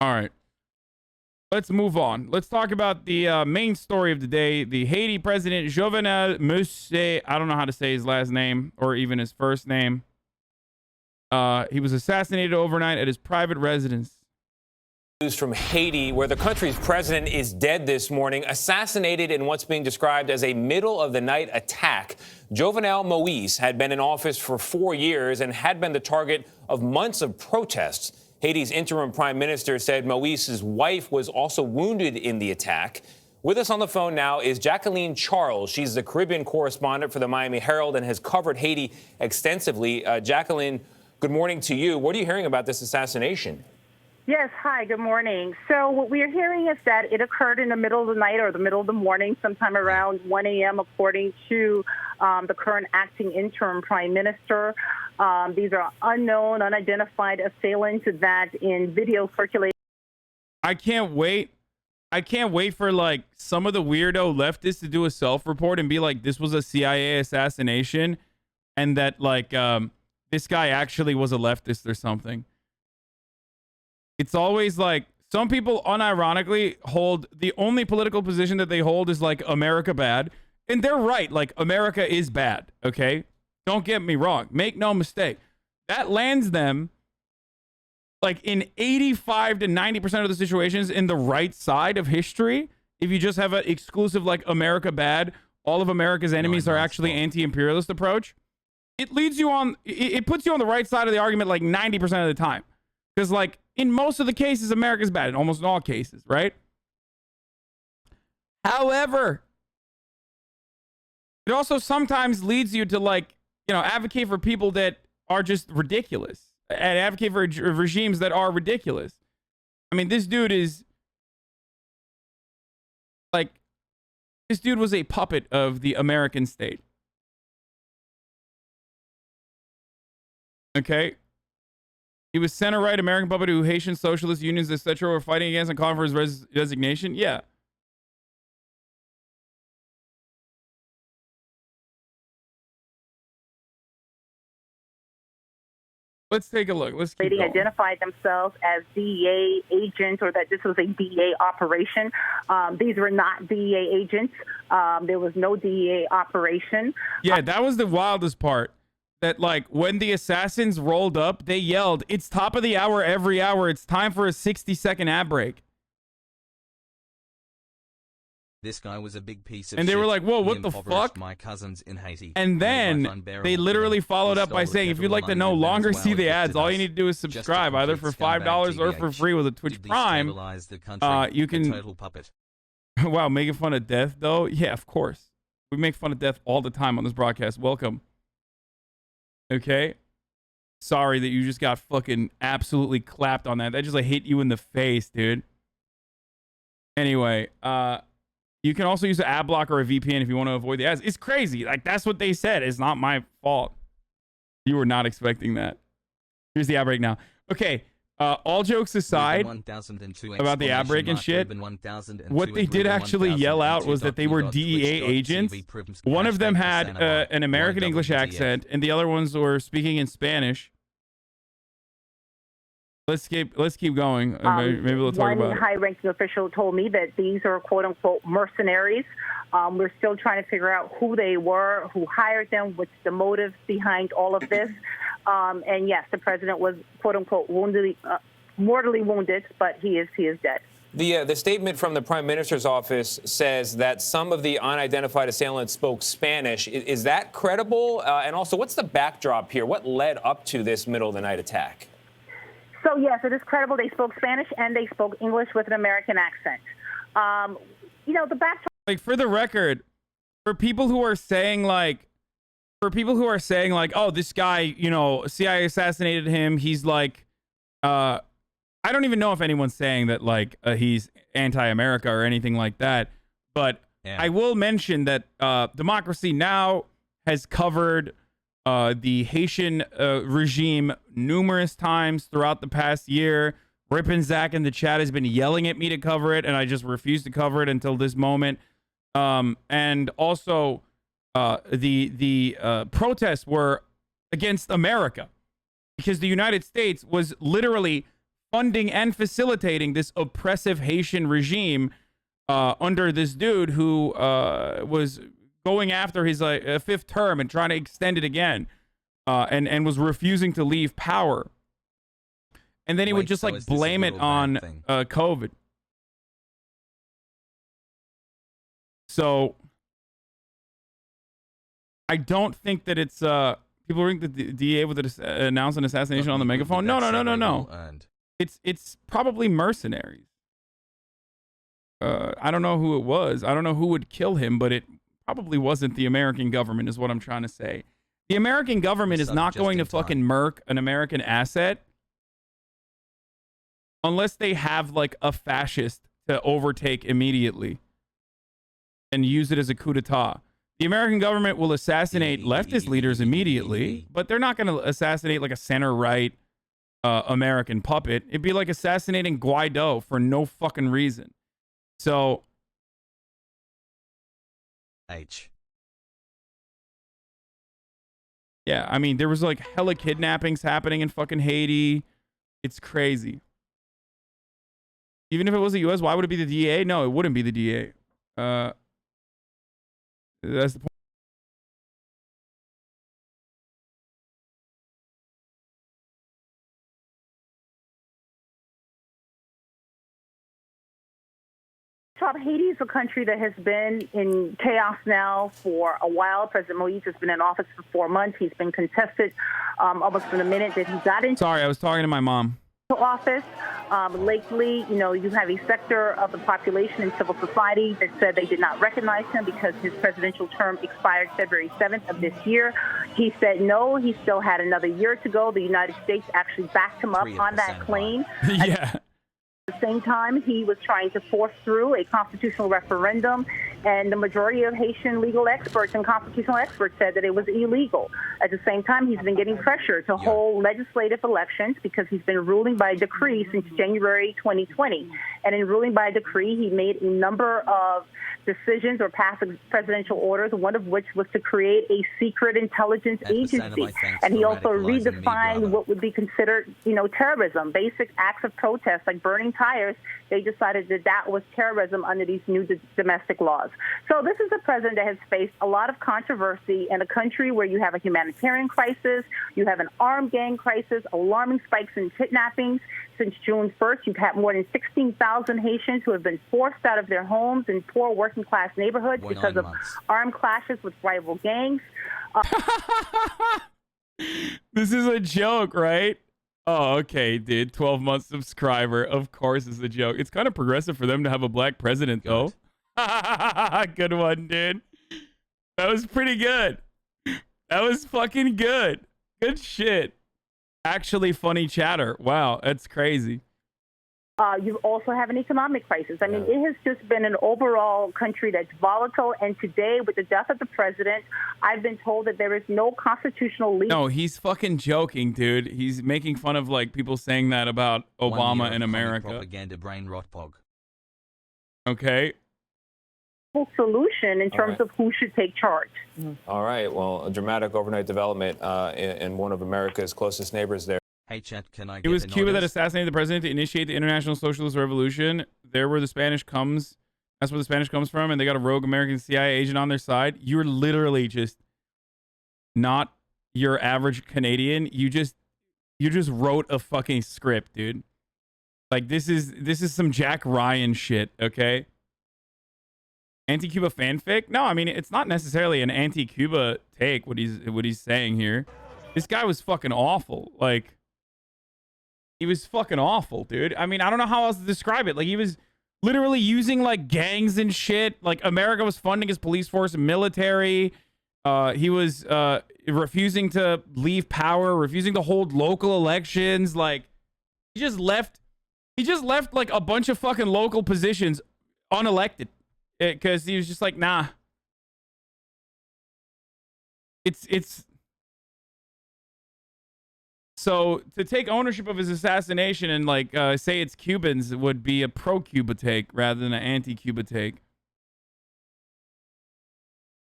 All right. Let's move on. Let's talk about the main story of the day. The Haiti president, Jovenel Moïse, I don't know how to say his last name or even his first name. He was assassinated overnight at his private residence. News from Haiti, where the country's president is dead this morning, assassinated in what's being described as a middle-of-the-night attack. Jovenel Moïse had been in office for 4 years and had been the target of months of protests. Haiti's interim prime minister said Moïse's wife was also wounded in the attack. With us on the phone now is Jacqueline Charles. She's the Caribbean correspondent for the Miami Herald and has covered Haiti extensively. Jacqueline, good morning to you. What are you hearing about this assassination? Yes, hi, good morning. So what we are hearing is that it occurred in the middle of the night or the middle of the morning, sometime around 1 a.m., according to the current acting interim prime minister. These are unknown, unidentified assailants that in video circulating. I can't wait for like some of the weirdo leftists to do a self-report and be like, this was a CIA assassination and that like this guy actually was a leftist or something. It's always like some people unironically hold the only political position that they hold is like America bad. And they're right. Like America is bad. OK, don't get me wrong. Make no mistake. That lands them like in 85 to 90% of the situations in the right side of history. If you just have an exclusive like America bad, all of America's enemies are actually anti-imperialist approach. It leads you on. It puts you on the right side of the argument like 90% of the time. Because like in most of the cases, America's bad. In almost all cases, right? However, it also sometimes leads you to like, you know, advocate for people that are just ridiculous and advocate for regimes that are ridiculous. I mean, this dude is like, this dude was a puppet of the American state. Okay. He was center-right American puppet who Haitian socialist unions, etc. were fighting against and calling for his resignation. Yeah. Let's take a look. Let's keep They going. identified themselves as DEA agents or that this was a DEA operation. These were not DEA agents. There was no DEA operation. Yeah, that was the wildest part. That like when the assassins rolled up, they yelled, "It's top of the hour every hour. It's time for a 60-second ad break." This guy was a big piece of and they shit. were like, "Whoa, He what the impoverished fuck?" My cousins in Haiti. And then they literally followed up by saying, "If you'd like to no longer see the ads, all you need to do is subscribe, either for $5 or for free with a Twitch Prime. You can." Total puppet. Wow, making fun of death though? Yeah, of course. We make fun of death all the time on this broadcast. Welcome. Okay. Sorry that you just got fucking absolutely clapped on that. That just like hit you in the face, dude. Anyway, you can also use an ad blocker or a VPN if you want to avoid the ads. It's crazy. Like that's what they said. It's not my fault. You were not expecting that. Here's the ad break now. Okay. All jokes aside about the ad break and shit, what they did actually yell out was that they were DEA agents. One of them had an American English accent, and the other ones were speaking in Spanish. Let's keep going. Maybe we'll talk about it. One high-ranking official told me that these are quote-unquote mercenaries. We're still trying to figure out who they were, who hired them, what's the motives behind all of this. And yes, the president was quote-unquote mortally wounded, but he is dead. The statement from the Prime Minister's office says that some of the unidentified assailants spoke Spanish. Is that credible? And also, what's the backdrop here? What led up to this middle-of-the-night attack? So, yes, it is credible. They spoke Spanish and they spoke English with an American accent. The backdrop. Like, for the record, for people who are saying, like, oh, this guy, CIA assassinated him. He's like, I don't even know if anyone's saying that, like, he's anti-America or anything like that. But yeah. I will mention that Democracy Now! Has covered the Haitian regime numerous times throughout the past year. Rip and Zach in the chat has been yelling at me to cover it, and I just refused to cover it until this moment. And also, the protests were against America because the United States was literally funding and facilitating this oppressive Haitian regime under this dude who was going after his fifth term and trying to extend it again, and was refusing to leave power. And then he would just like blame it on COVID. So I don't think that it's people think that the DA would announce an assassination on the megaphone. No. It's probably mercenaries. I don't know who it was. I don't know who would kill him, but it probably wasn't the American government, is what I'm trying to say. The American government is not going to fucking murk an American asset unless they have like a fascist to overtake immediately and use it as a coup d'etat. The American government will assassinate leftist leaders immediately, but they're not going to assassinate like a center-right American puppet. It'd be like assassinating Guaido for no fucking reason. So... Yeah, I mean, there was like hella kidnappings happening in fucking Haiti. It's crazy. Even if it was the U.S., why would it be the DA? No, it wouldn't be the DA. That's the point. Haiti is a country that has been in chaos now for a while. President Moise has been in office for 4 months. He's been contested almost from the minute that he got into Sorry, I was talking to my mom. office. Lately, you know, you have a sector of the population in civil society that said they did not recognize him because his presidential term expired February 7th of this year. He said no, he still had another year to go. The United States actually backed him up on that claim. Yeah. At the same time, he was trying to force through a constitutional referendum, and the majority of Haitian legal experts and constitutional experts said that it was illegal. At the same time, he's been getting pressure to hold legislative elections because he's been ruling by decree since January 2020. And in ruling by decree, he made a number of decisions or passed presidential orders, one of which was to create a secret intelligence agency. And he also redefined what would be considered, you know, terrorism, basic acts of protest like burning tires. They decided that that was terrorism under these new domestic laws. So this is a president that has faced a lot of controversy in a country where you have a humanitarian crisis, you have an armed gang crisis, alarming spikes in kidnappings. Since June 1st, you've had more than 16,000 Haitians who have been forced out of their homes in poor working-class neighborhoods because of armed clashes with rival gangs. This is a joke, right? Oh, okay, dude. 12-month subscriber. Of course it's a joke. It's kind of progressive for them to have a black president, though. Good one, dude. That was pretty good. That was fucking good. Good shit. Actually funny chatter. Wow, that's crazy. You also have an economic crisis. I mean, it has just been an overall country that's volatile. And today, with the death of the president, I've been told that there is no constitutional legal... No, he's fucking joking, dude. He's making fun of like people saying that about Obama in America. Propaganda brain rot pog. Okay. Solution in terms of who should take charge. All right. Well, a dramatic overnight development in one of America's closest neighbors there. Hey, chat, can I It was Cuba that assassinated the president to initiate the International Socialist Revolution. There where the Spanish comes. That's where the Spanish comes from, and they got a rogue American CIA agent on their side. You're literally just not your average Canadian. You just wrote a fucking script, dude. Like this is some Jack Ryan shit, okay? Anti-Cuba fanfic? No, I mean it's not necessarily an anti-Cuba take. What he's saying here, this guy was fucking awful. Like he was fucking awful, dude. I mean I don't know how else to describe it. Like he was literally using like gangs and shit. Like America was funding his police force and military. He was refusing to leave power, refusing to hold local elections. Like he just left like a bunch of fucking local positions unelected. Because he was just like, nah. It's so to take ownership of his assassination and like say it's Cubans would be a pro-Cuba take rather than an anti-Cuba take.